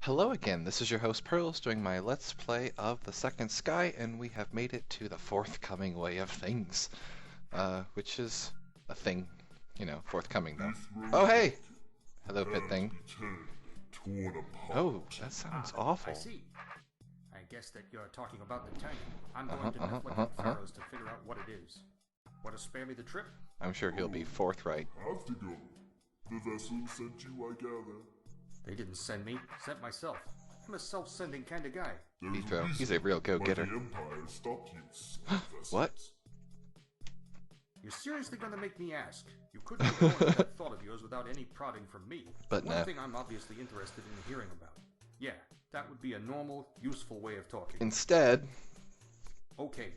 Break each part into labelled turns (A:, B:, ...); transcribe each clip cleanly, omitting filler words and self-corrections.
A: Hello again, this is your host Pearls doing my Let's Play of The Second Sky, and we have made it to the forthcoming way of things. Which is a thing, you know, forthcoming though. Oh hey! Hello pit thing. Oh, that sounds awful.
B: I see. I guess that you're talking about the tank. I'm going to Netflix Pharaohs to figure out what it is. Want to spare me the trip?
A: I'm sure he'll be forthright.
C: Have to go. The vessel sent you, I gather.
B: They didn't send me, sent myself. I'm a self-sending kind of guy.
A: He's a real go-getter.
C: The Empire stopped use of vessels.
A: What?
B: You're seriously going to make me ask? You couldn't go into that thought of yours without any prodding from me.
A: But
B: One
A: no.
B: thing I'm obviously interested in hearing about. Yeah, that would be a normal, useful way of talking.
A: Instead...
B: Okay.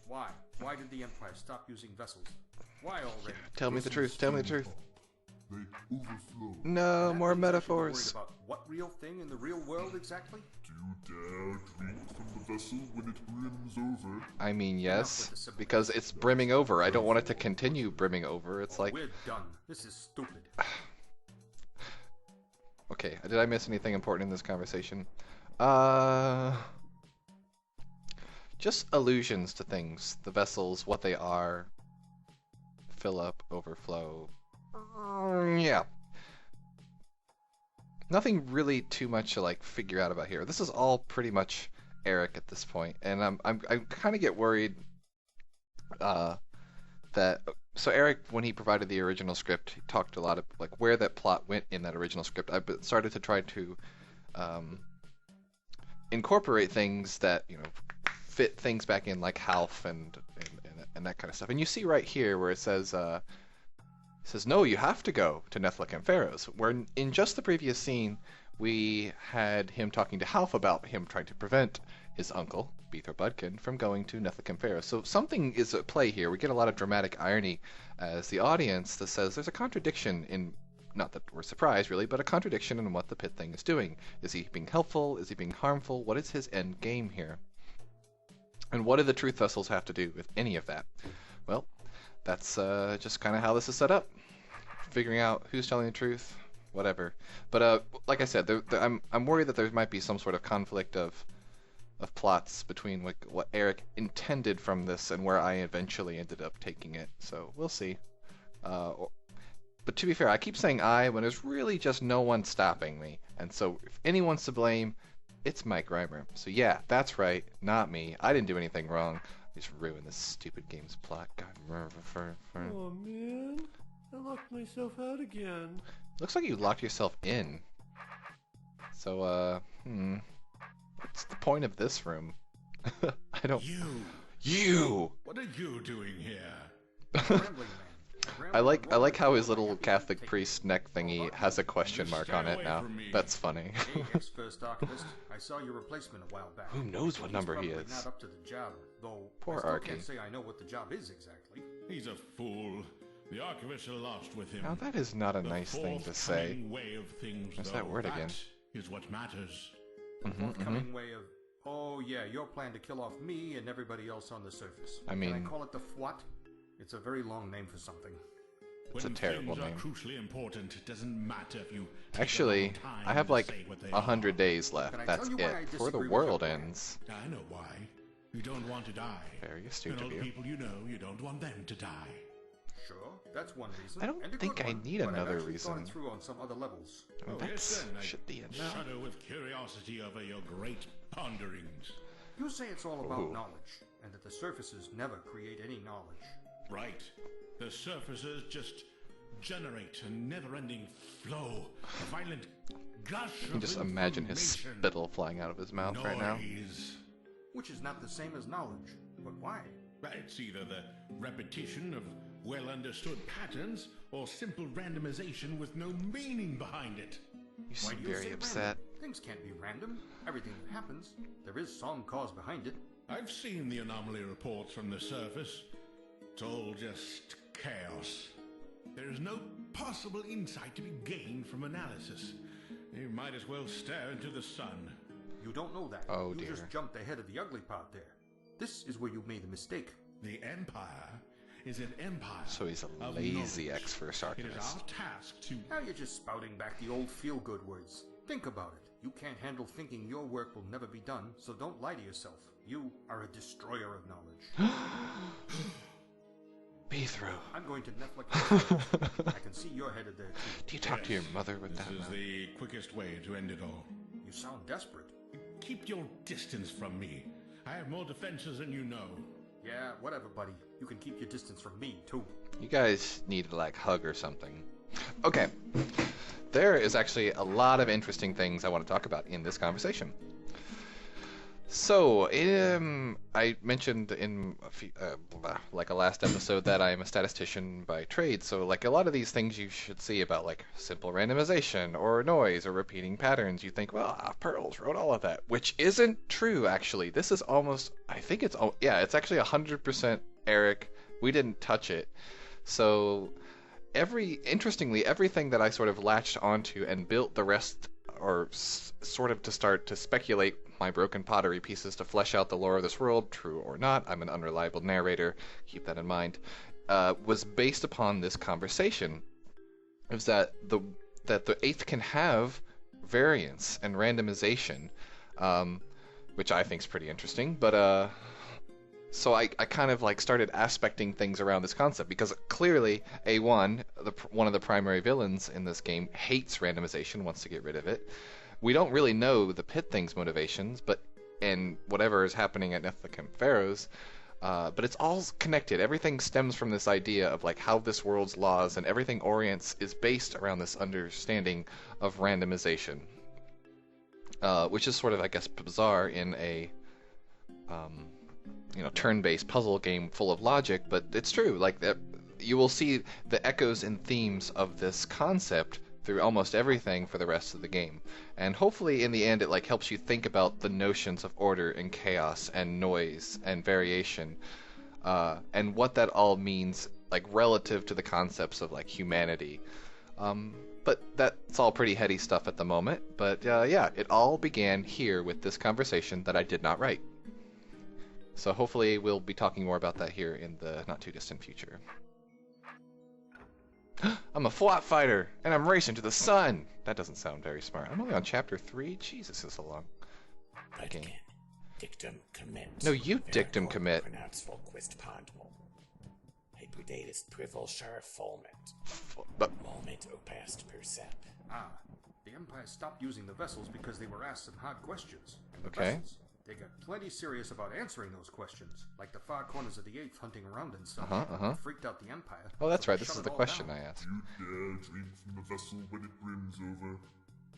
B: Why? Why did the Empire stop using vessels? Why already?
A: Tell me the truth, tell me the truth.
C: They overflow.
A: No, more
B: That means I should be worried
A: metaphors.
B: about what real thing in the real world exactly?
C: Do you dare drink from the vessel when it brims over?
A: I mean, yes, because it's brimming over. I don't want it to continue brimming over. It's like...
B: We're done. This is stupid.
A: Okay, did I miss anything important in this conversation? Just allusions to things. The vessels, what they are. Fill up, overflow. Yeah. Nothing really too much to like figure out about here. This is all pretty much Eric at this point, and I kind of get worried that so Eric, when he provided the original script, he talked a lot of like where that plot went in that original script. I started to try to incorporate things that, you know, fit things back in, like Half and that kind of stuff. And you see right here where it says no, you have to go to Netflix Pharaohs. Where in just the previous scene we had him talking to Half about him trying to prevent his uncle, Beethor Budkin, from going to Netflix Pharaohs. So something is at play here. We get a lot of dramatic irony as the audience that says there's a contradiction in, not that we're surprised really, but a contradiction in what the pit thing is doing. Is he being helpful? Is he being harmful? What is his end game here? And what do the truth vessels have to do with any of that? Well, that's just kind of how this is set up. Figuring out who's telling the truth, whatever. But like I said, I'm worried that there might be some sort of conflict of plots between what Eric intended from this and where I eventually ended up taking it. So we'll see. But to be fair, I keep saying I when there's really just no one stopping me. And so if anyone's to blame, it's Mike Reimer. So yeah, that's right, not me. I didn't do anything wrong. I just ruined this stupid game's plot. God.
D: Oh man, I locked myself out again.
A: Looks like you locked yourself in. So, what's the point of this room? I don't... You!
D: What are you doing here?
A: I like how his little Catholic priest neck thingy has a question mark on it now. That's funny.
B: Hey, ex-first archivist. I saw your replacement a while back.
A: Who knows what number he
B: He's
A: is?
B: not up to the job, though.
A: Poor
B: I still
A: Archie.
B: can't say I know what the job is exactly.
D: He's a fool. The archivists are lost with him.
A: Now that is not a nice thing to say.
D: The way of things,
A: What's
D: though,
A: that word again?
D: Is what matters.
B: Forthcoming way of... Oh yeah, your plan to kill off me and everybody else on the surface.
A: I mean...
B: Can I call it the FWAT? It's a very long name for something.
A: It's a terrible name.
D: When things are crucially important, it doesn't matter if you take
A: Actually,
D: a long time
A: I have
D: to
A: like
D: say what they
A: 100
D: are.
A: days left.
B: Can I
A: That's
B: tell you why I
A: it. Before the
B: disagree with your
A: world
B: plan?
A: ends.
D: I know why. You don't want to die.
A: Very astute
D: And all
A: of
D: the
A: you.
D: people you know, you don't want them to die.
B: Sure, that's one reason.
A: I don't
B: and a
A: think
B: good
A: I
B: one,
A: need
B: but I've
A: another
B: actually thought
A: reason.
B: it through on some other levels.
D: Oh,
A: That
D: yes, then, I
A: should be enough.
D: shudder with curiosity over your great ponderings.
B: You say it's all about
A: Ooh.
B: knowledge, and that the surfaces never create any knowledge.
D: Right. The surfaces just generate a never-ending flow, a violent gush
A: You can just
D: of
A: imagine his
D: information.
A: spittle flying out of his mouth right now.
D: Noise.
B: Which is not the same as knowledge. But why?
D: It's either the repetition of well-understood patterns or simple randomization with no meaning behind it.
A: You
B: Why
A: seem
B: do you
A: very
B: say
A: upset.
B: random? Things can't be random. Everything that happens, there is some cause behind it.
D: I've seen the anomaly reports from the surface. It's all just chaos. There is no possible insight to be gained from analysis. You might as well stare into the sun.
B: You don't know that.
A: Oh,
B: you
A: dear.
B: just jumped ahead of the ugly part there. This is where you made the mistake.
D: The Empire is an empire.
A: So he's a
D: of
A: lazy
D: knowledge.
A: ex-first
D: It is
A: archivist.
D: our task to...
B: Now you're just spouting back the old feel-good words. Think about it. You can't handle thinking your work will never be done, so don't lie to yourself. You are a destroyer of knowledge.
A: Bethro.
B: I'm going to Netflix. I can see you're headed there too.
A: Do you talk to your mother with that
D: This is
A: mouth?
D: the quickest way to end it all.
B: You sound desperate.
D: Keep your distance from me. I have more defenses than you know.
B: Yeah, whatever, buddy. You can keep your distance from me, too.
A: You guys need to, like, hug or something. Okay. There is actually a lot of interesting things I want to talk about in this conversation. So, I mentioned in like a last episode that I'm a statistician by trade, so like a lot of these things you should see about like simple randomization or noise or repeating patterns, you think, well, Pearls wrote all of that, which isn't true actually. This is almost, I think it's, it's actually 100% Eric. We didn't touch it. So, interestingly, everything that I sort of latched onto and built the rest, or sort of to start to speculate my broken pottery pieces to flesh out the lore of this world, true or not, I'm an unreliable narrator, keep that in mind, was based upon this conversation. It was that the 8th can have variance and randomization, which I think is pretty interesting, but so I kind of like started aspecting things around this concept, because clearly A1, one of the primary villains in this game, hates randomization, wants to get rid of it. We don't really know the Pit Thing's motivations, and whatever is happening at Nethlacum Pharaohs, but it's all connected. Everything stems from this idea of like how this world's laws and everything is based around this understanding of randomization, which is sort of, I guess, bizarre in a turn-based puzzle game full of logic, but it's true. Like that, you will see the echoes and themes of this concept through almost everything for the rest of the game. And hopefully in the end it like helps you think about the notions of order and chaos and noise and variation, and what that all means like relative to the concepts of like humanity. But that's all pretty heady stuff at the moment. But yeah, it all began here with this conversation that I did not write. So hopefully we'll be talking more about that here in the not too distant future. I'm a flat fighter, and I'm racing to the sun! That doesn't sound very smart. I'm only on chapter 3? Jesus, this is a long game.
E: Dictum commit.
A: No, you dictum commit. But
E: Moment opast percept.
B: The Empire stopped using the vessels because they were asked some hard questions. And the
A: Okay.
B: vessels, they got plenty serious about answering those questions, like the far corners of the 8th hunting around and stuff. It freaked out the Empire.
A: oh, that's
B: so
A: right.
B: they
A: This
B: shut
A: is
B: it
A: the
B: all
A: question
B: down.
A: I asked.
C: You dare drink from the vessel when it brims over?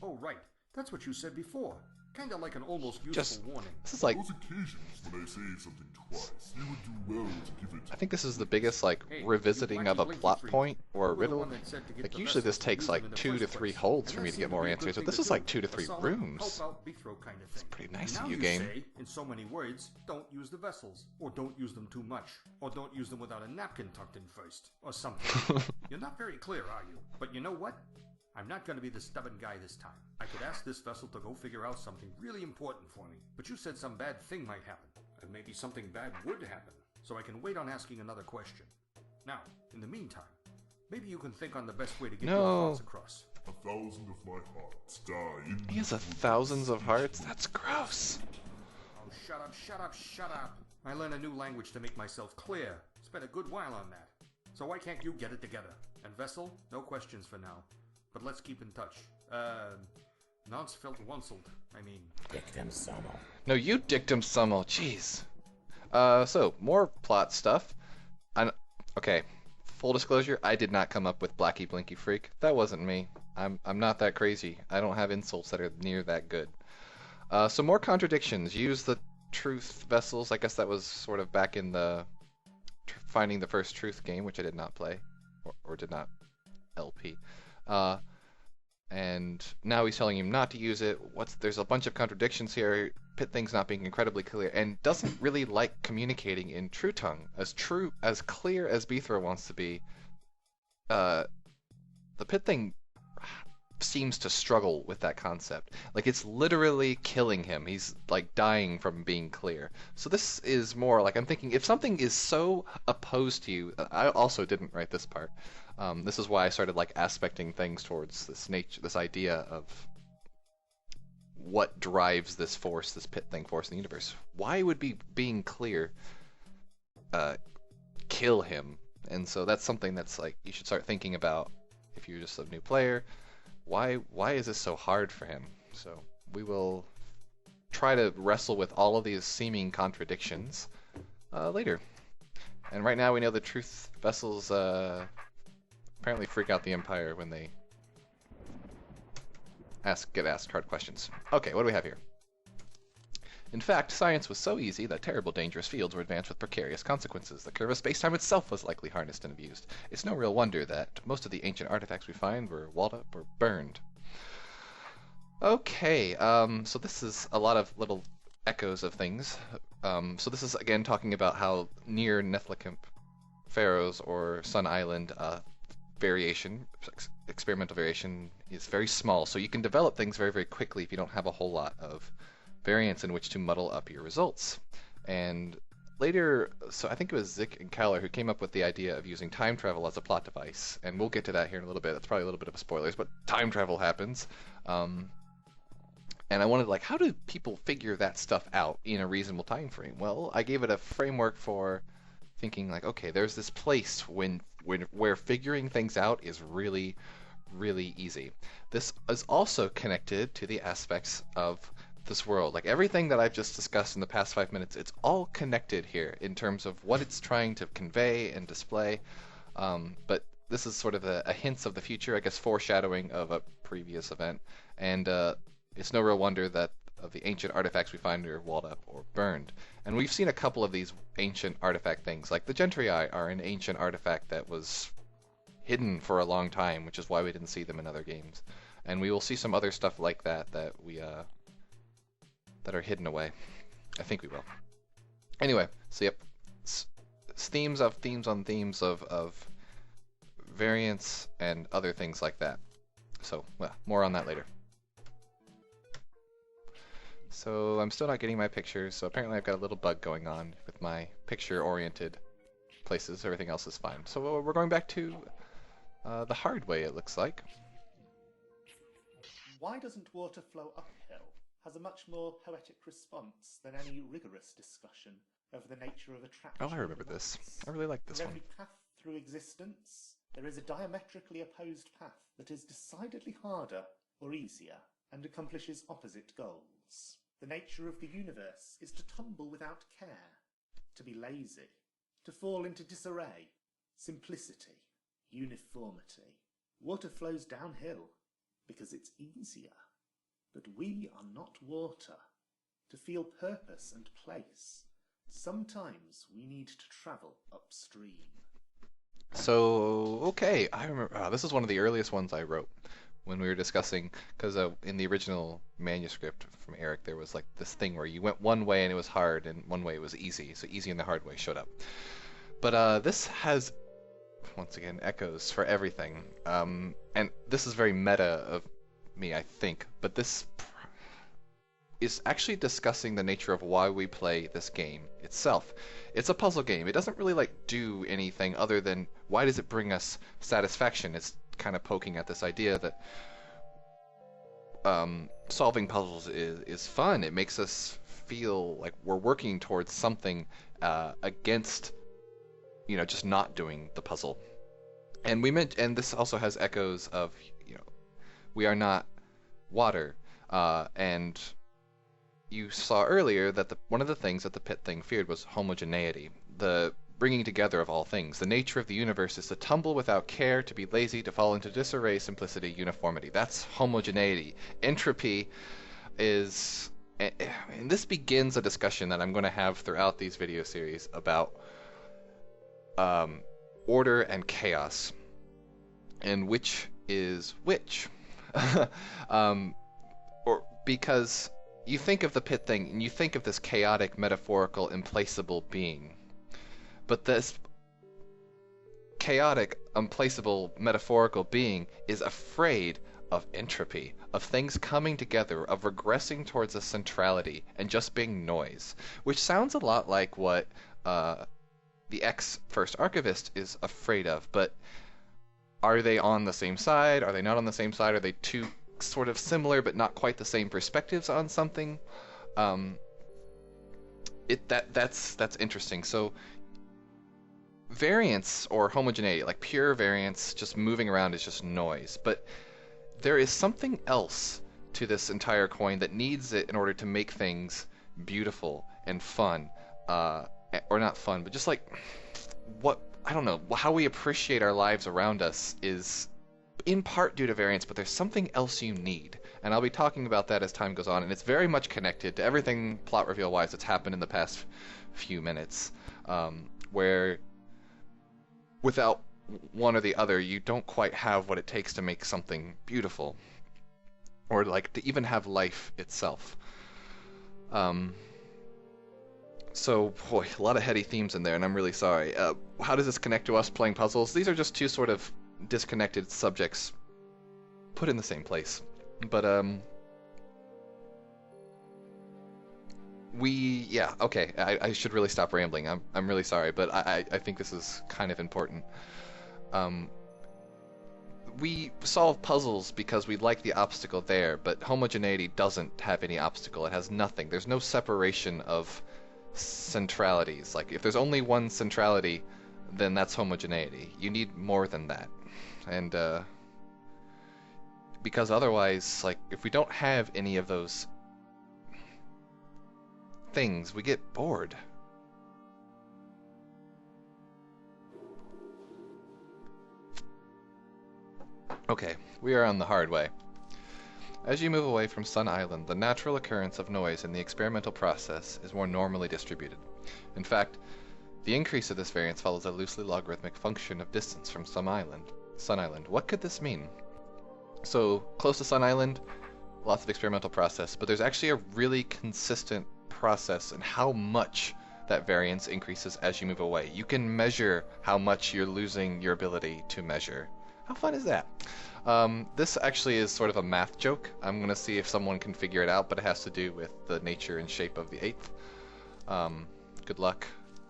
B: Oh, right. That's what you said before. Kinda like an almost useful
A: Just
B: warning.
A: this is like,
C: Those occasions when I say something twice, you would do well to give it.
A: I think this is the biggest like
B: Hey,
A: revisiting
B: you
A: of a
B: wacky
A: plot
B: blinky
A: point or a
B: You were the
A: riddle.
B: one that said to get
A: Like
B: the
A: usually this
B: vessels to
A: takes
B: use them
A: like
B: in the
A: 2 to
B: first
A: 3
B: place.
A: holds
B: And
A: for
B: that
A: me to
B: seemed
A: get more
B: be a
A: answers,
B: good
A: but
B: thing
A: this
B: to
A: is like
B: do.
A: 2 to
B: A
A: 3
B: solid
A: rooms.
B: help out Bithro kind of thing.
A: Pretty nice
B: Now
A: of you, game.
B: Say, in so many words, don't use the vessels, or don't use them too much, or don't use them without a napkin tucked in first, or something. You're not very clear, are you? But you know what? I'm not going to be the stubborn guy this time. I could ask this vessel to go figure out something really important for me, but you said some bad thing might happen, and maybe something bad would happen, so I can wait on asking another question. Now, in the meantime, maybe you can think on the best way to get your thoughts across.
C: 1,000 of my hearts die in
A: He has thousands of hearts? That's gross.
B: Oh, shut up, shut up, shut up. I learned a new language to make myself clear. Spent a good while on that. So why can't you get it together? And Vessel, no questions for now. But let's keep in touch. Nonce felt onceled. I mean...
E: Dictum somo.
A: No, you dictum summel. Jeez. So, more plot stuff. Okay, full disclosure, I did not come up with Blacky Blinky Freak. That wasn't me. I'm not that crazy. I don't have insults that are near that good. So more contradictions. Use the truth vessels. I guess that was sort of back in the Finding the First Truth game, which I did not play. Or did not LP. And now he's telling him not to use it. There's a bunch of contradictions here. Pit Thing's not being incredibly clear, and doesn't really like communicating in true tongue. As clear as Bethro wants to be, the Pit Thing seems to struggle with that concept. Like, it's literally killing him. He's like dying from being clear. So this is more like, I'm thinking, if something is so opposed to you, I also didn't write this part. This is why I started like aspecting things towards this idea of what drives this force, this pit thing force in the universe. Why would being clear kill him? And so that's something that's like you should start thinking about if you're just a new player. Why is this so hard for him? So we will try to wrestle with all of these seeming contradictions later. And right now we know the truth vessels apparently freak out the Empire when they get asked hard questions. Okay, what do we have here? In fact, science was so easy that terrible dangerous fields were advanced with precarious consequences. The curve of space-time itself was likely harnessed and abused. It's no real wonder that most of the ancient artifacts we find were walled up or burned. Okay, so this is a lot of little echoes of things. So this is again talking about how near Nephlicamp Pharaohs or Sun Island variation, experimental variation, is very small. So you can develop things very, very quickly if you don't have a whole lot of variance in which to muddle up your results. And later, so I think it was Zick and Keller who came up with the idea of using time travel as a plot device. And we'll get to that here in a little bit. That's probably a little bit of a spoilers, but time travel happens. And I wanted, like, how do people figure that stuff out in a reasonable time frame? Well, I gave it a framework for thinking, like, okay, there's this place where figuring things out is really, really easy. This is also connected to the aspects of this world. Like, everything that I've just discussed in the past 5 minutes, it's all connected here in terms of what it's trying to convey and display. But this is sort of a hints of the future, I guess, foreshadowing of a previous event. And it's no real wonder that of the ancient artifacts we find are walled up or burned. And we've seen a couple of these ancient artifact things, like the Gentry are an ancient artifact that was hidden for a long time, which is why we didn't see them in other games. And we will see some other stuff like that we that are hidden away. I think we will. Anyway, so yep, themes on themes of variance and other things like that. So, well, more on that later. So I'm still not getting my pictures, so apparently I've got a little bug going on with my picture-oriented places. Everything else is fine. So we're going back to the hard way, it looks like.
F: Why doesn't water flow uphill has a much more poetic response than any rigorous discussion of the nature of attraction.
A: Oh, I remember this. I really like this
F: For
A: one.
F: every path through existence, there is a diametrically opposed path that is decidedly harder or easier and accomplishes opposite goals. The nature of the universe is to tumble without care, to be lazy, to fall into disarray, simplicity, uniformity. Water flows downhill because it's easier. But we are not water. To feel purpose and place, sometimes we need to travel upstream.
A: So, okay, I remember, this is one of the earliest ones I wrote when we were discussing, because in the original manuscript from Eric, there was like this thing where you went one way and it was hard, and one way it was easy, so easy and the hard way showed up. But this has, once again, echoes for everything, and this is very meta of me, I think, but this is actually discussing the nature of why we play this game itself. It's a puzzle game. It doesn't really like do anything other than why does it bring us satisfaction. It's kind of poking at this idea that solving puzzles is fun. It makes us feel like we're working towards something against, you know, just not doing the puzzle. And and this also has echoes of, you know, we are not water, and you saw earlier that one of the things that the pit thing feared was homogeneity, the bringing together of all things. The nature of the universe is to tumble without care, to be lazy, to fall into disarray, simplicity, uniformity. That's homogeneity. Entropy is, and this begins a discussion that I'm going to have throughout these video series about order and chaos, and which is which. Or because you think of the pit thing and you think of this chaotic, metaphorical, implaceable being, but this chaotic, unplaceable, metaphorical being is afraid of entropy, of things coming together, of regressing towards a centrality and just being noise, which sounds a lot like what the ex-first archivist is afraid of. But are they on the same side? Are they not on the same side? Are they two sort of similar but not quite the same perspectives on something. That's interesting. So variance or homogeneity, like pure variance, just moving around is just noise. But there is something else to this entire coin that needs it in order to make things beautiful and fun. Or not fun, but just like I don't know, how we appreciate our lives around us is in part due to variance, but there's something else you need. And I'll be talking about that as time goes on, and it's very much connected to everything plot reveal-wise that's happened in the past few minutes, where without one or the other, you don't quite have what it takes to make something beautiful, or like to even have life itself. So, boy, a lot of heady themes in there, and I'm really sorry. How does this connect to us playing puzzles? These are just two sort of disconnected subjects put in the same place. But, yeah, okay, I should really stop rambling. I'm really sorry, but I think this is kind of important. We solve puzzles because we like the obstacle there, but homogeneity doesn't have any obstacle. It has nothing. There's no separation of centralities. Like, if there's only one centrality, then that's homogeneity. You need more than that. And, because otherwise, like, if we don't have any of those things, we get bored. Okay, we are on the hard way. As you move away from Sun Island, the natural occurrence of noise in the experimental process is more normally distributed. In fact, the increase of this variance follows a loosely logarithmic function of distance from Sun Island. What could this mean? So, close to Sun Island, lots of experimental process, but there's actually a really consistent process in how much that variance increases as you move away. You can measure how much you're losing your ability to measure. How fun is that? This actually is sort of a math joke. I'm going to see if someone can figure it out, but it has to do with the nature and shape of the eighth. Good luck.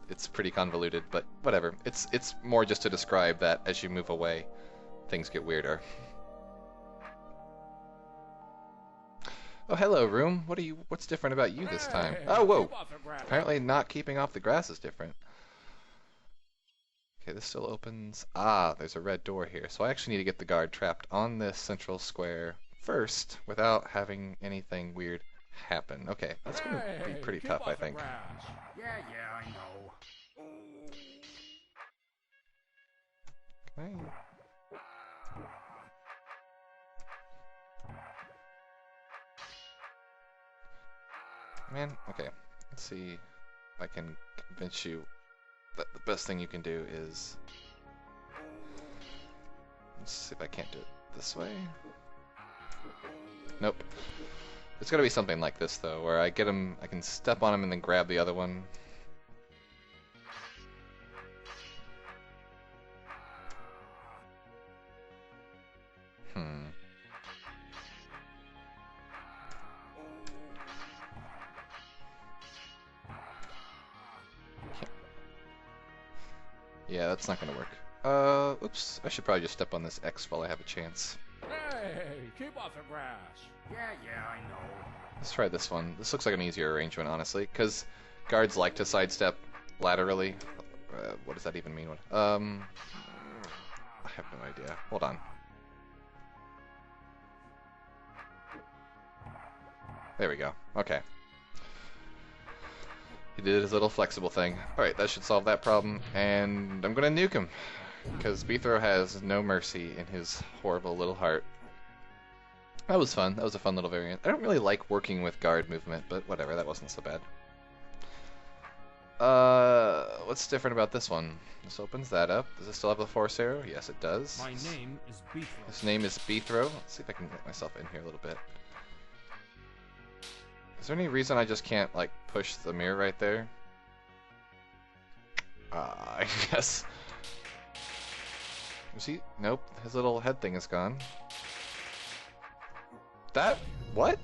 A: It's pretty convoluted, but whatever. It's more just to describe that as you move away, things get weirder. Oh, hello, room. What's different about you this time? Oh, whoa. Apparently not keeping off the grass is different. Okay, this still opens. Ah, there's a red door here. So I actually need to get the guard trapped on this central square first without having anything weird happen. Okay, that's going to be pretty tough, I think.
B: Yeah, I know.
A: Okay. Man, okay. Let's see if I can convince you that the best thing you can do is... Let's see if I can't do it this way. Nope. It's gotta be something like this, though, where I get him, I can step on him and then grab the other one. Yeah, that's not gonna work. Oops. I should probably just step on this X while I have a chance.
G: Hey, keep off the grass.
B: Yeah, I know.
A: Let's try this one. This looks like an easier arrangement, honestly, because guards like to sidestep laterally. What does that even mean? I have no idea. Hold on. There we go. Okay. He did his little flexible thing. Alright, that should solve that problem. And I'm gonna nuke him. Because Beethro has no mercy in his horrible little heart. That was fun. That was a fun little variant. I don't really like working with guard movement, but whatever, that wasn't so bad. What's different about this one? This opens that up. Does it still have the force arrow? Yes, it does.
G: My name is Beethro.
A: His name is Beethro. Let's see if I can get myself in here a little bit. Is there any reason I just can't, like, push the mirror right there? I guess. Is he? Nope. His little head thing is gone. That? What?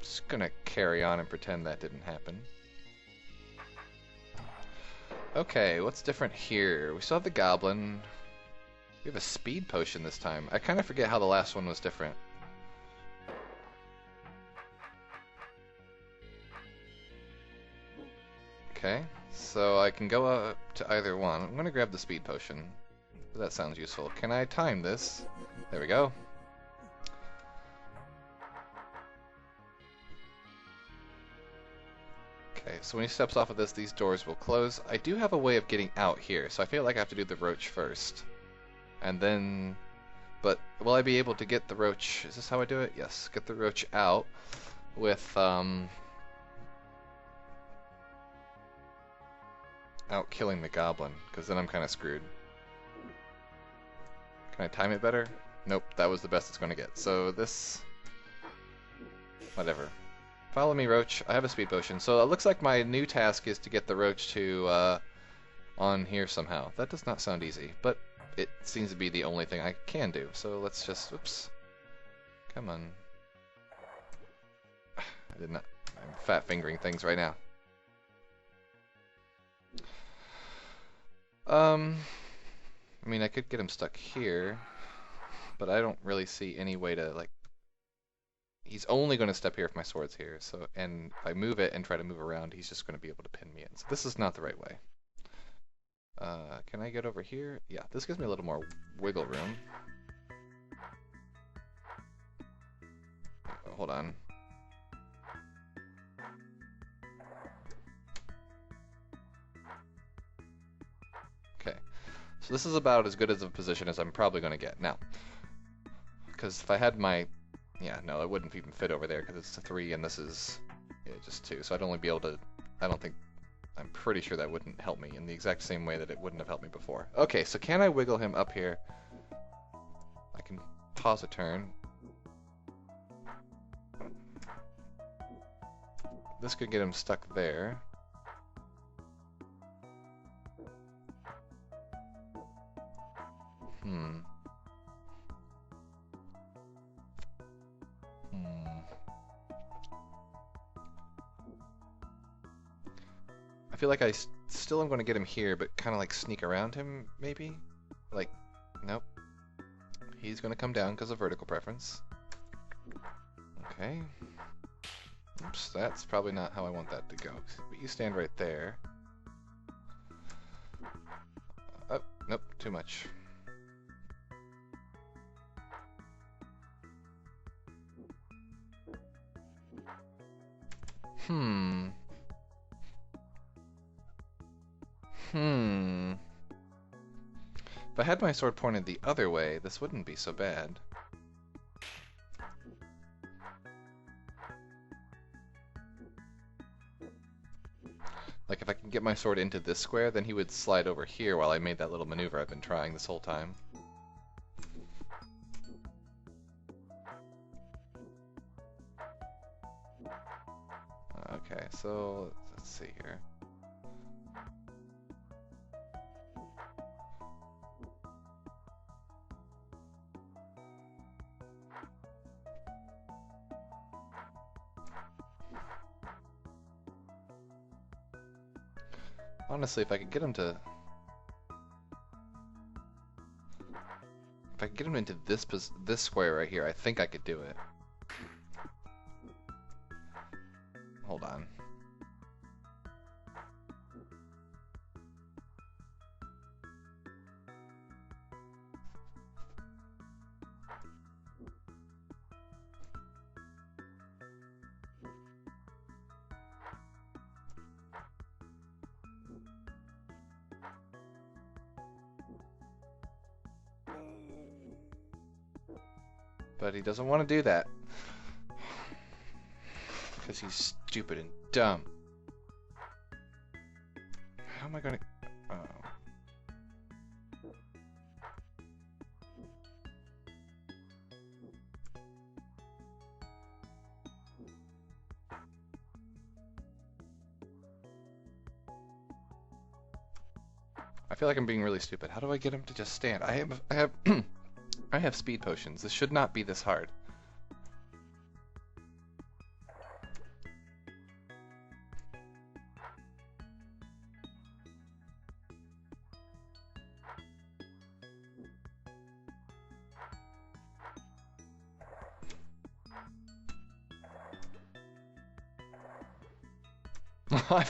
A: Just gonna carry on and pretend that didn't happen. Okay, what's different here? We still have the goblin. We have a speed potion this time. I kind of forget how the last one was different. Okay, so I can go up to either one. I'm going to grab the speed potion. That sounds useful. Can I time this? There we go. Okay, so when he steps off of this, these doors will close. I do have a way of getting out here, so I feel like I have to do the roach first. And then... But will I be able to get the roach... Is this how I do it? Yes. Get the roach out with, out killing the goblin, because then I'm kind of screwed. Can I time it better? Nope, that was the best it's going to get. So this... Whatever. Follow me, Roach. I have a speed potion. So it looks like my new task is to get the Roach to on here somehow. That does not sound easy, but it seems to be the only thing I can do. So let's just... Oops. Come on. I did not... I'm fat-fingering things right now. I mean, I could get him stuck here, but I don't really see any way to, like... He's only going to step here if my sword's here, so, and if I move it and try to move around, he's just going to be able to pin me in. So this is not the right way. Can I get over here? Yeah, this gives me a little more wiggle room. Hold on. Okay, so this is about as good as a position as I'm probably going to get. Now, because if I had my... Yeah, no, it wouldn't even fit over there because it's a 3 and this is just 2. So I'd only be able to... I don't think... I'm pretty sure that wouldn't help me in the exact same way that it wouldn't have helped me before. Okay, so can I wiggle him up here? I can pause a turn. This could get him stuck there. I feel like I still am going to get him here, but kind of like sneak around him, maybe? Like, nope. He's going to come down because of vertical preference. Okay. Oops, that's probably not how I want that to go. But you stand right there. Oh, nope, too much. If I had my sword pointed the other way, this wouldn't be so bad. Like, if I can get my sword into this square, then he would slide over here while I made that little maneuver I've been trying this whole time. Okay, so let's see here. Honestly, if I could get him to... If I could get him into this square right here, I think I could do it. Hold on. But he doesn't want to do that. Because he's stupid and dumb. How am I going to... Oh. I feel like I'm being really stupid. How do I get him to just stand? I have I have speed potions. This should not be this hard. I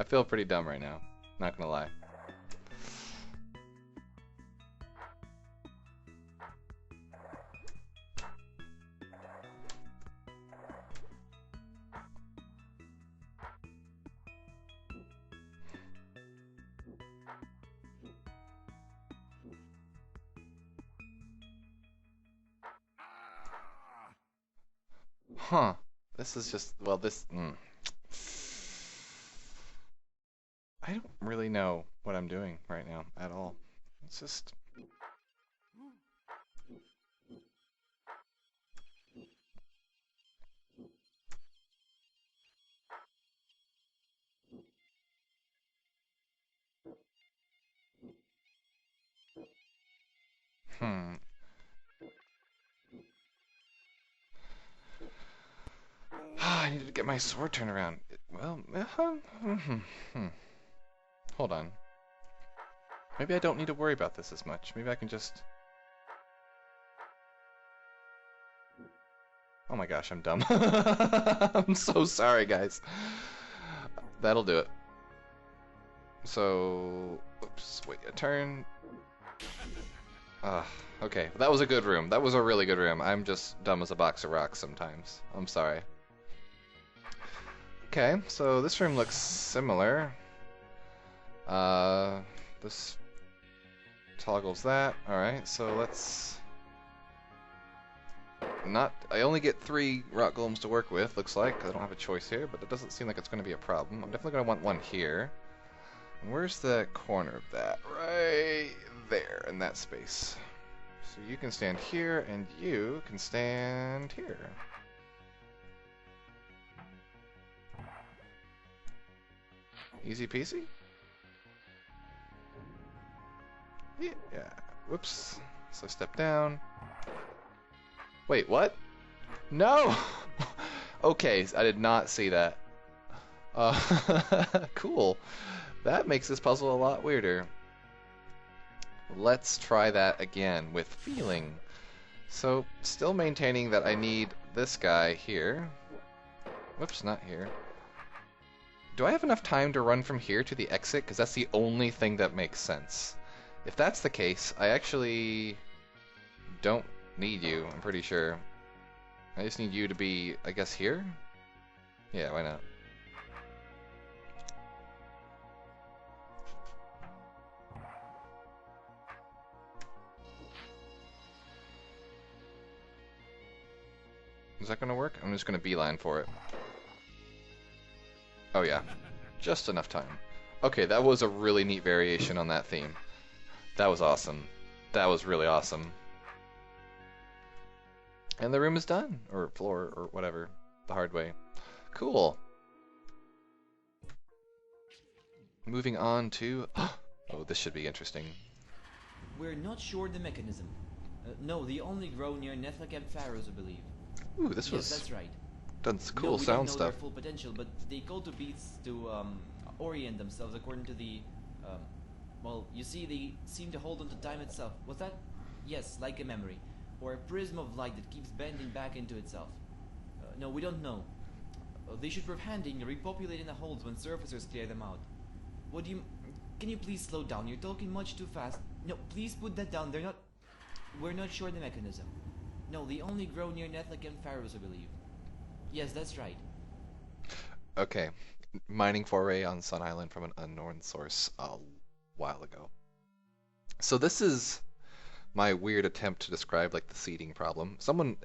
A: feel pretty dumb right now. Not gonna lie. Huh. This is just, well, I don't really know what I'm doing right now at all. It's just... Hmm. I needed to get my sword turned around. Well, hold on. Maybe I don't need to worry about this as much. Maybe I can just... Oh my gosh, I'm dumb. I'm so sorry, guys. That'll do it. So... Oops, wait, a turn. Okay, that was a good room. That was a really good room. I'm just dumb as a box of rocks sometimes. I'm sorry. Okay, so this room looks similar. This toggles that. Alright, so let's... I only get 3 rock golems to work with, looks like. I don't have a choice here, but it doesn't seem like it's going to be a problem. I'm definitely going to want one here. And where's the corner of that? Right there, in that space. So you can stand here, and you can stand here. Easy peasy? Yeah. Whoops. So step down. Wait, what? No! Okay, I did not see that. Cool. That makes this puzzle a lot weirder. Let's try that again with feeling. So, still maintaining that I need this guy here. Whoops, not here. Do I have enough time to run from here to the exit? Because that's the only thing that makes sense. If that's the case, I actually don't need you, I'm pretty sure. I just need you to be, I guess, here? Yeah, why not? Is that gonna work? I'm just gonna beeline for it. Oh yeah, just enough time. Okay, that was a really neat variation on that theme. That was awesome. That was really awesome. And the room is done, or floor, or whatever, the hard way. Cool. Moving on to... Oh, this should be interesting.
H: We're not sure the mechanism. No, they only grow near Nethlacamp Pharaohs, I believe.
A: Ooh, this was...
H: Yes, that's right.
A: Done some cool
H: no, we
A: sound
H: don't know
A: stuff.
H: Their full potential, but they go to beats to orient themselves according to the... well, you see, they seem to hold on to time itself. Was that? Yes, like a memory. Or a prism of light that keeps bending back into itself. No, we don't know. They should prove handing repopulating the holes when surfacers clear them out. What do you... Can you please slow down? You're talking much too fast. No, please put that down. They're not... We're not sure the mechanism. No, they only grow near Nethlacamp Pharaohs, I believe. Yes, that's right.
A: Okay. Mining foray on Sun Island from an unknown source a while ago. So this is my weird attempt to describe like the seeding problem. Someone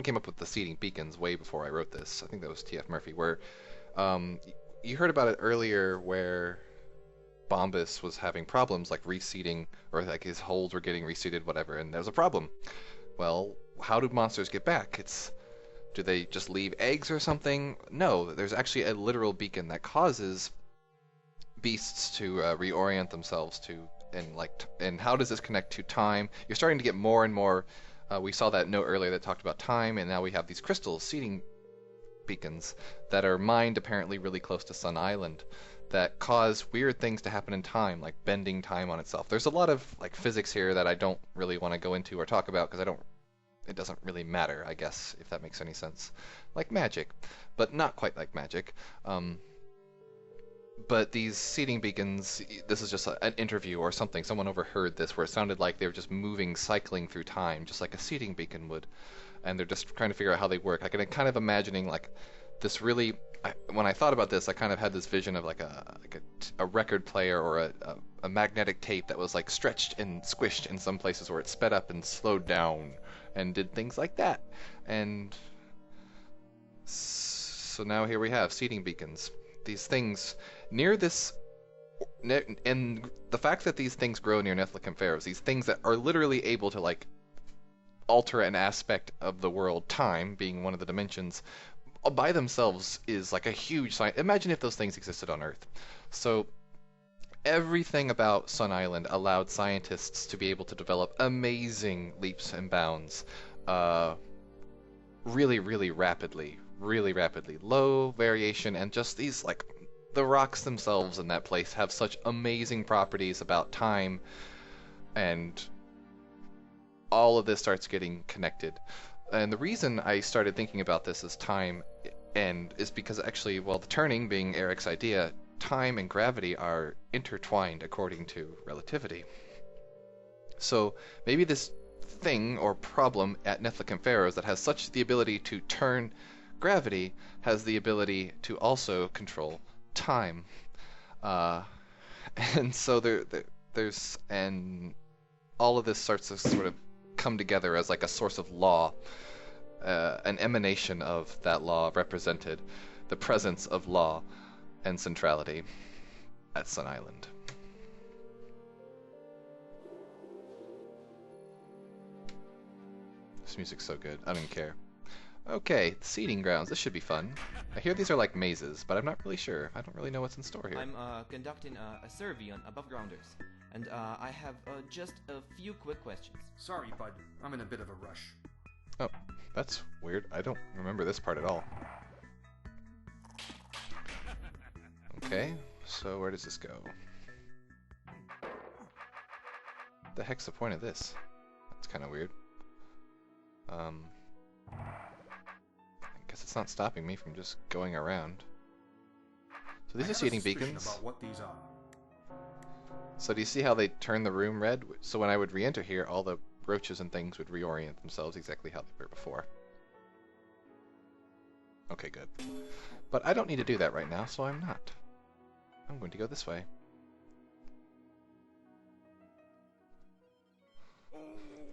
A: came up with the seeding beacons way before I wrote this. I think that was T.F. Murphy, where you heard about it earlier where Bombus was having problems like reseeding, or like his holes were getting reseeded, whatever, and there was a problem. Well, how do monsters get back? Do they just leave eggs or something? No, there's actually a literal beacon that causes beasts to reorient themselves to, and how does this connect to time? You're starting to get more and more. We saw that note earlier that talked about time, and now we have these crystals, seeding beacons, that are mined apparently really close to Sun Island, that cause weird things to happen in time, like bending time on itself. There's a lot of like physics here that I don't really want to go into or talk about because I don't it doesn't really matter, I guess, if that makes any sense. Like magic, but not quite like magic. But these seeding beacons, this is just an interview or something. Someone overheard this where it sounded like they were just moving, cycling through time, just like a seeding beacon would. And they're just trying to figure out how they work. I can kind of imagining like this really. When I thought about this, I kind of had this vision of like a record player or a magnetic tape that was like stretched and squished in some places where it sped up and slowed down and did things like that. And so now here we have seeding beacons. These things near this, and the fact that these things grow near Nethlicum Pharaohs, these things that are literally able to like alter an aspect of the world, time being one of the dimensions, by themselves is like a huge sign. Imagine if those things existed on Earth. So everything about Sun Island allowed scientists to be able to develop amazing leaps and bounds, really, really rapidly. Low variation, and just these, like, the rocks themselves in that place have such amazing properties about time, and all of this starts getting connected. And the reason I started thinking about this as time and is because actually, well, the turning being Eric's idea, time and gravity are intertwined according to relativity. So maybe this thing or problem at Nethlicum Pharaohs that has such the ability to turn gravity has the ability to also control time. And so there's, and all of this starts to sort of come together as like a source of law, an emanation of that law represented, the presence of law and centrality at Sun Island. This music's so good, I don't even care. Okay, seeding grounds, this should be fun. I hear these are like mazes, but I'm not really sure. I don't really know what's in store here.
H: I'm conducting a survey on above grounders, and I have just a few quick questions.
B: Sorry, bud. I'm in a bit of a rush.
A: Oh, that's weird. I don't remember this part at all. Okay, so where does this go? The heck's the point of this? That's kind of weird. I guess it's not stopping me from just going around. So these are seeding beacons.
B: About what these are.
A: So do you see how they turn the room red? So when I would re-enter here, all the roaches and things would reorient themselves exactly how they were before. Okay, good. But I don't need to do that right now, so I'm not. I'm going to go this way.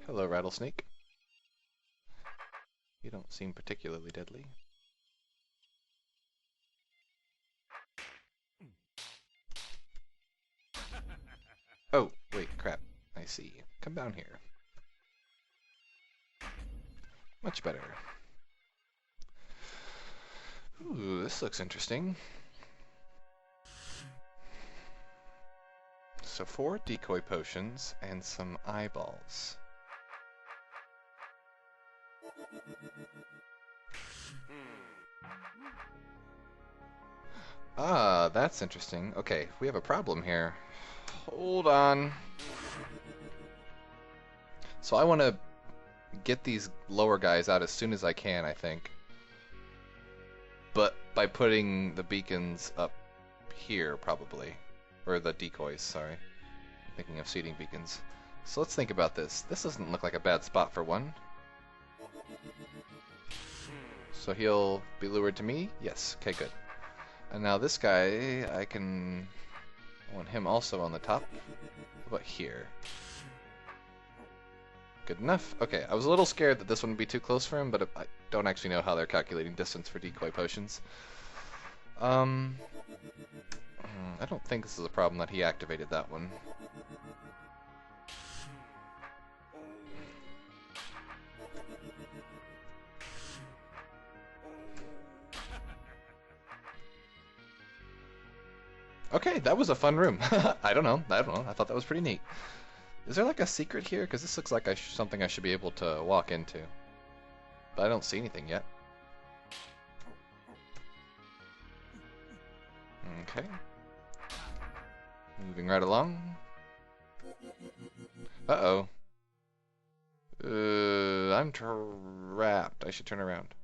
A: Hello, rattlesnake. You don't seem particularly deadly. Oh, wait, crap. I see. Come down here. Much better. Ooh, this looks interesting. So 4 decoy potions and some eyeballs. Ah, that's interesting. Okay, we have a problem here. Hold on. So I want to get these lower guys out as soon as I can, I think. But by putting the beacons up here, probably. Or the decoys, sorry. Thinking of seeding beacons. So let's think about this. This doesn't look like a bad spot for one. So he'll be lured to me? Yes. Okay, good. And now this guy, I want him also on the top. What about here? Good enough. Okay, I was a little scared that this wouldn't be too close for him, but I don't actually know how they're calculating distance for decoy potions. I don't think this is a problem that he activated that one. Okay, that was a fun room. I don't know. I thought that was pretty neat. Is there like a secret here? Because this looks like something I should be able to walk into. But I don't see anything yet. Okay. Moving right along. Uh-oh. I'm trapped. I should turn around.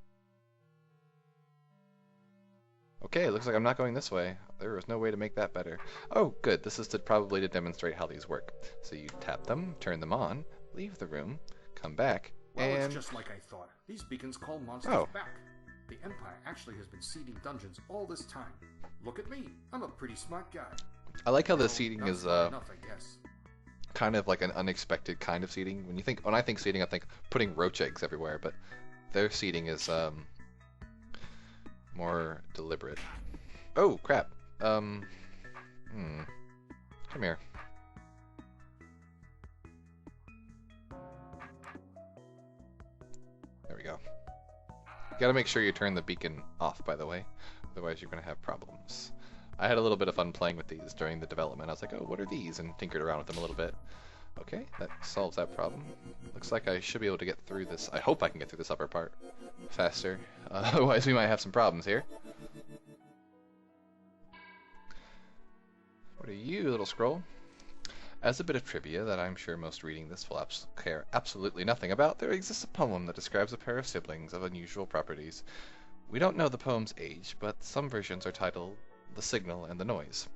A: Okay, looks like I'm not going this way. There was no way to make that better. Oh, good. This is probably to demonstrate how these work. So you tap them, turn them on, leave the room, come back,
B: Well,
A: and...
B: it's just like I thought. These beacons call monsters
A: Oh.
B: back. The Empire actually has been seeding dungeons all this time. Look at me. I'm a pretty smart guy.
A: I like how the
B: Well,
A: seating
B: not
A: is
B: smart enough, I guess.
A: kind of like an unexpected kind of seating. When I think seating, I think putting roach eggs everywhere, but their seating is more deliberate. Oh, crap. Come here. There we go. You gotta make sure you turn the beacon off, by the way. Otherwise you're gonna have problems. I had a little bit of fun playing with these during the development. I was like, oh, what are these? And tinkered around with them a little bit. Okay, that solves that problem. Looks like I should be able to get through this. I hope I can get through this upper part faster. Otherwise we might have some problems here. What are you, little scroll? As a bit of trivia that I'm sure most reading this will care absolutely nothing about, there exists a poem that describes a pair of siblings of unusual properties. We don't know the poem's age, but some versions are titled The Signal and the Noise.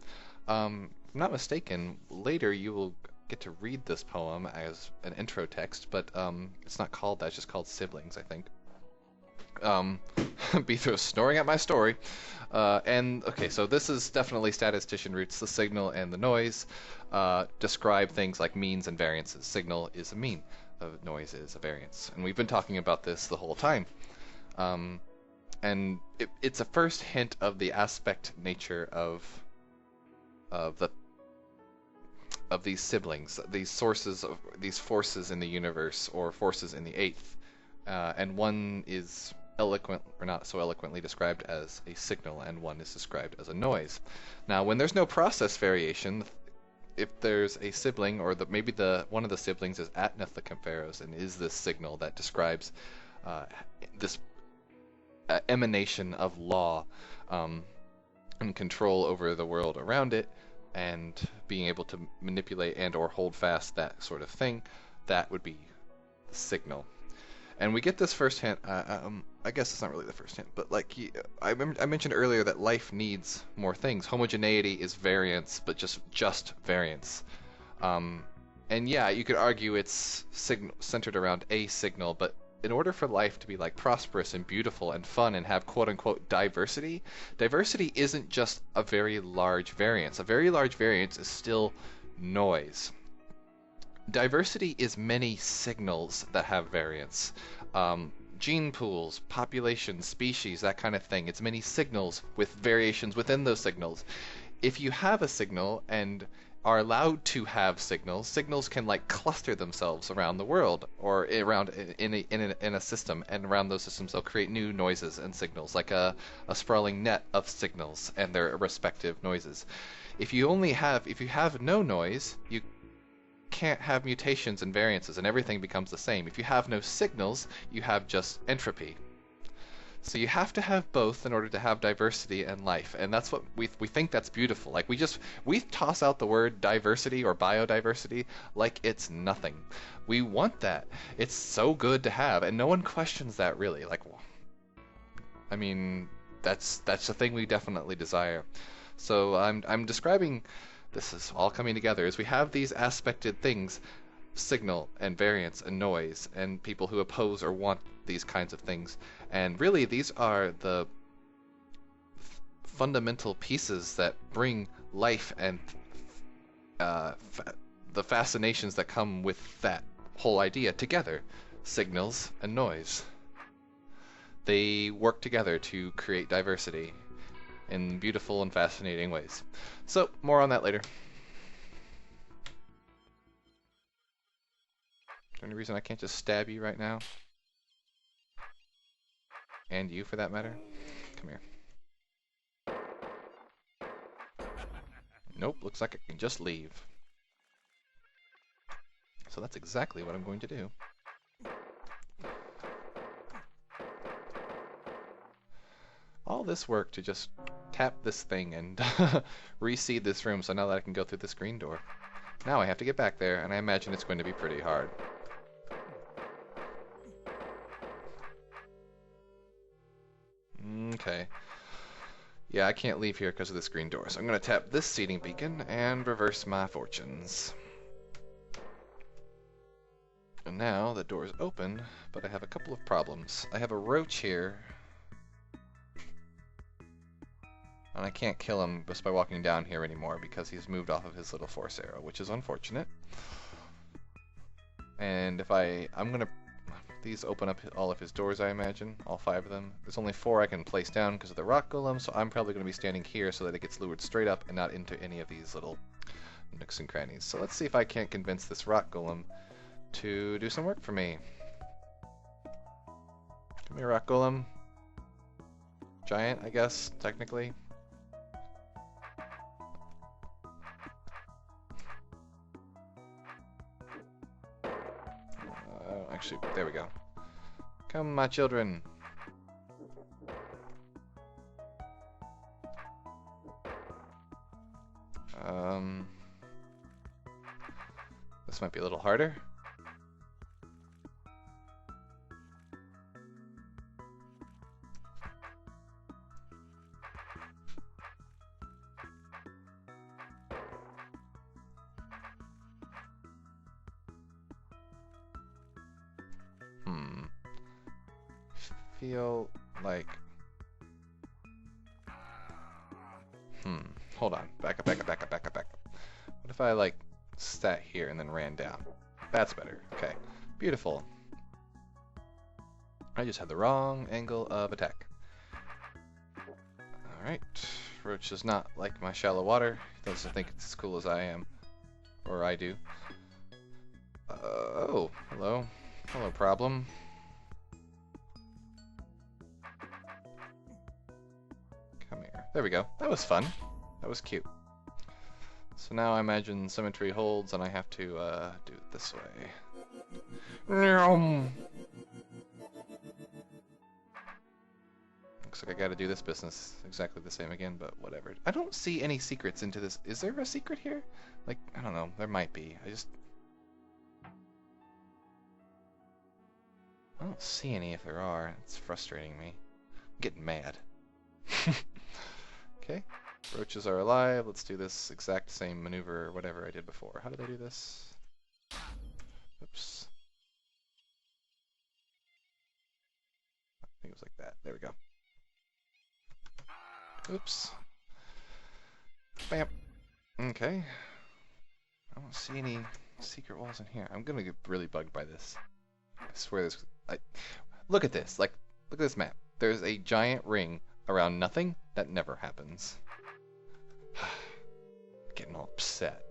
A: If I'm not mistaken, later you will get to read this poem as an intro text, but it's not called that, it's just called Siblings, I think. Beathro snoring at my story. And okay, so this is definitely statistician roots. The signal and the noise describe things like means and variances. Signal is a mean, noise is a variance, and we've been talking about this the whole time. And it's a first hint of the aspect nature of these siblings, these sources of these forces in the universe, or forces in the eighth, and one is eloquent, or not so eloquently, described as a signal, and one is described as a noise. Now, when there's no process variation, if there's a sibling, or maybe one of the siblings is at Nethlakempharos and is this signal that describes this emanation of law and control over the world around it, and being able to manipulate and or hold fast that sort of thing, that would be the signal. And we get this first hint, I guess it's not really the first hint, but like I mentioned earlier that life needs more things. Homogeneity is variance, but just variance. And yeah, you could argue it's centered around a signal, but in order for life to be like prosperous and beautiful and fun and have quote-unquote diversity, diversity isn't just a very large variance. A very large variance is still noise. Diversity is many signals that have variance. Gene pools, population, species, that kind of thing. It's many signals with variations within those signals. If you have a signal and are allowed to have signals, signals can like cluster themselves around the world, or around in a system, and around those systems they'll create new noises and signals, like a sprawling net of signals and their respective noises. If you have no noise, you can't have mutations and variances, and everything becomes the same. If you have no signals, you have just entropy. So you have to have both in order to have diversity and life, and that's what we think that's beautiful. Like we toss out the word diversity or biodiversity like it's nothing. We want that. It's so good to have, and no one questions that really. Like, I mean, that's the thing we definitely desire. So I'm describing. This is all coming together as we have these aspected things, signal and variance and noise, and people who oppose or want these kinds of things. And really, these are the fundamental pieces that bring life and the fascinations that come with that whole idea together. Signals and noise. They work together to create diversity in beautiful and fascinating ways. So, more on that later. Is there any reason I can't just stab you right now? And you, for that matter? Come here. Nope, looks like I can just leave. So that's exactly what I'm going to do. All this work to just tap this thing and reseed this room, so now that I can go through this green door. Now I have to get back there, and I imagine it's going to be pretty hard. Okay. Yeah, I can't leave here because of this green door, so I'm going to tap this seating beacon and reverse my fortunes. And now the door is open, but I have a couple of problems. I have a roach here, and I can't kill him just by walking down here anymore because he's moved off of his little force arrow, which is unfortunate. And if I'm going to... These open up all of his doors, I imagine, all 5 of them. There's only 4 I can place down because of the rock golem, so I'm probably going to be standing here so that it gets lured straight up and not into any of these little nooks and crannies. So let's see if I can't convince this rock golem to do some work for me. Come here, rock golem. Giant, I guess, technically. Actually, there we go. Come, my children. This might be a little harder. Feel like... Hold on. Back up. What if I, like, sat here and then ran down? That's better. Okay. Beautiful. I just had the wrong angle of attack. Alright. Roach does not like my shallow water. He doesn't think it's as cool as I am. Or I do. Oh. Hello. Hello, problem. There we go. That was fun. That was cute. So now I imagine symmetry holds and I have to do it this way. Looks like I gotta do this business exactly the same again, but whatever. I don't see any secrets into this. Is there a secret here? Like, I don't know. There might be. I don't see any if there are. It's frustrating me. I'm getting mad. Okay, roaches are alive. Let's do this exact same maneuver or whatever I did before. How did I do this? Oops. I think it was like that. There we go. Oops. Bam. Okay. I don't see any secret walls in here. I'm gonna get really bugged by this. I swear this... Look at this. Like, look at this map. There's a giant ring around nothing. That never happens. Getting all upset.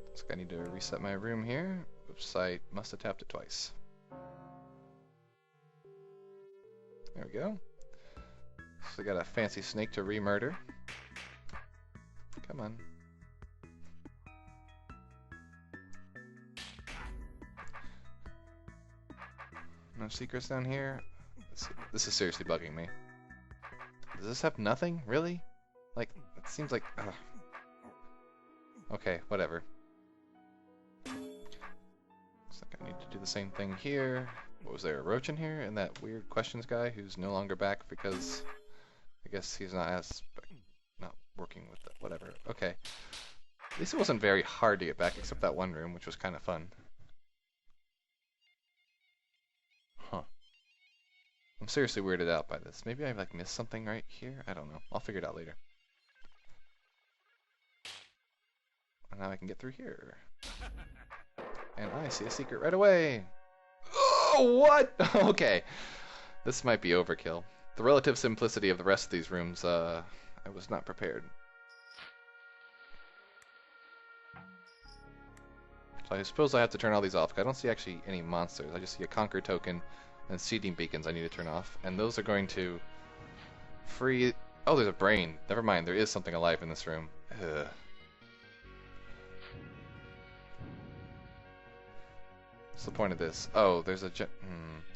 A: Looks like I need to reset my room here. Oops, I must have tapped it twice. There we go. So I got a fancy snake to re-murder. Come on. No secrets down here. This is seriously bugging me. Does this have nothing? Really? Like, it seems like... Ugh. Okay, whatever. Looks like I need to do the same thing here. What was there, a roach in here? And that weird questions guy who's no longer back because... I guess he's not working with that. Whatever. Okay. At least it wasn't very hard to get back, except that one room, which was kind of fun. Huh. I'm seriously weirded out by this. Maybe I like missed something right here? I don't know. I'll figure it out later. And now I can get through here. And I see a secret right away. Oh, what? Okay. This might be overkill. The relative simplicity of the rest of these rooms, I was not prepared. So I suppose I have to turn all these off, because I don't see actually any monsters. I just see a conquer token and seeding beacons I need to turn off. And those are going to free... Oh, there's a brain. Never mind, there is something alive in this room. Ugh. What's the point of this? Oh, there's a...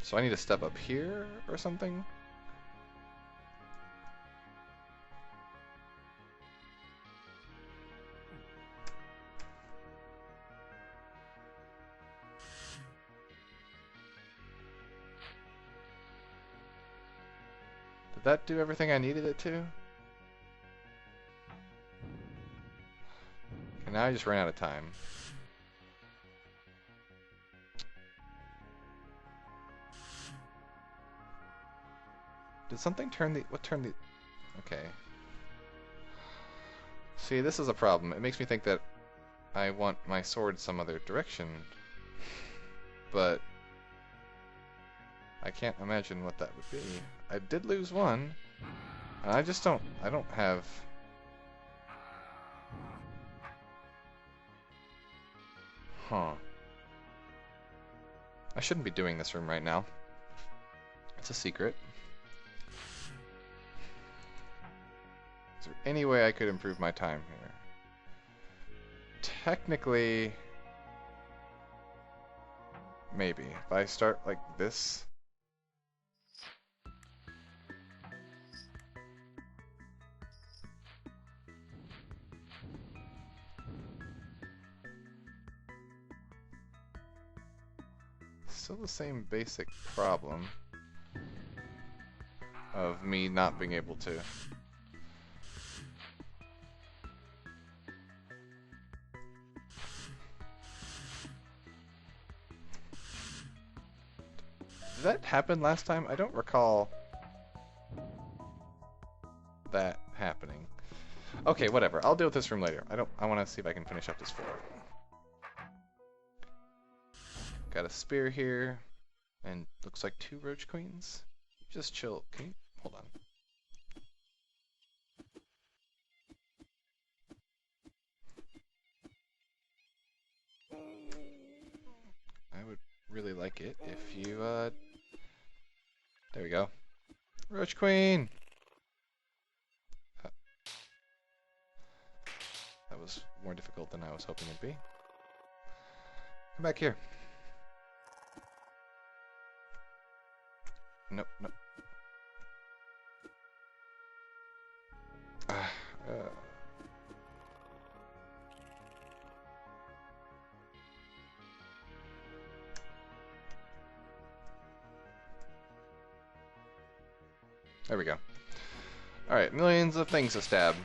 A: So I need to step up here or something? Did that do everything I needed it to? And now I just ran out of time. Did something turn the... What turned the... Okay. See, this is a problem. It makes me think that I want my sword some other direction. But... I can't imagine what that would be. I did lose one. And I just don't... I don't have... Huh. I shouldn't be doing this room right now. It's a secret. Is there any way I could improve my time here? Technically... Maybe. If I start like this... Still the same basic problem of me not being able to. Did that happen last time? I don't recall that happening. Okay, whatever. I'll deal with this room later. I want to see if I can finish up this floor. Got a spear here, and looks like 2 roach queens. Just chill. Can you hold on? I would really like it if you, there we go. Roach queen! That was more difficult than I was hoping it'd be. Come back here. Nope, nope. There we go. Alright, millions of things to stab.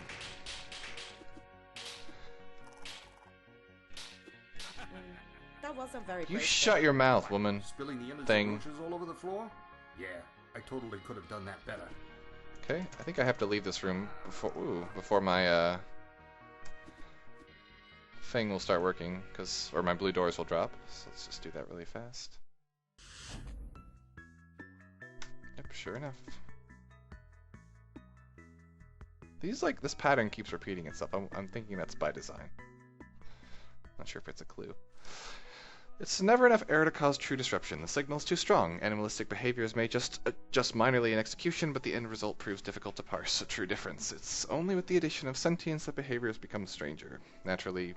I: That wasn't very
A: You
I: brave.
A: shut your mouth, woman.
B: Spilling the innards
A: Thing.
B: of roaches all over the floor? Yeah, I totally could have done that better.
A: Okay, I think I have to leave this room before my thing will start working, or my blue doors will drop. So let's just do that really fast. Yep, sure enough. This pattern keeps repeating itself. I'm thinking that's by design. Not sure if it's a clue. It's never enough error to cause true disruption. The signal's too strong. Animalistic behaviors may just adjust minorly in execution, but the end result proves difficult to parse a true difference. It's only with the addition of sentience that behaviors become stranger. Naturally,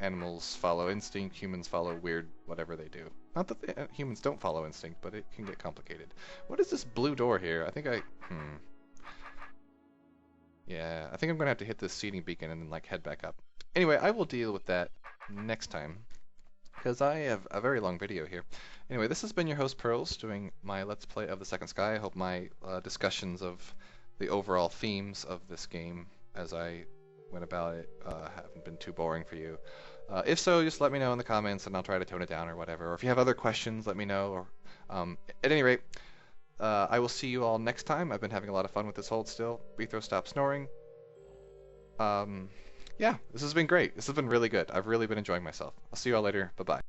A: animals follow instinct, humans follow weird whatever they do. Not that humans don't follow instinct, but it can get complicated. What is this blue door here? I think Yeah, I think I'm gonna have to hit this seeding beacon and then like head back up. Anyway, I will deal with that next time, because I have a very long video here. Anyway, this has been your host Pearls doing my Let's Play of The Second Sky. I hope my discussions of the overall themes of this game as I went about it haven't been too boring for you. If so, just let me know in the comments and I'll try to tone it down or whatever. Or if you have other questions, let me know. Or, at any rate, I will see you all next time. I've been having a lot of fun with this hold still. Bethro, stop snoring. Yeah, this has been great. This has been really good. I've really been enjoying myself. I'll see you all later. Bye-bye.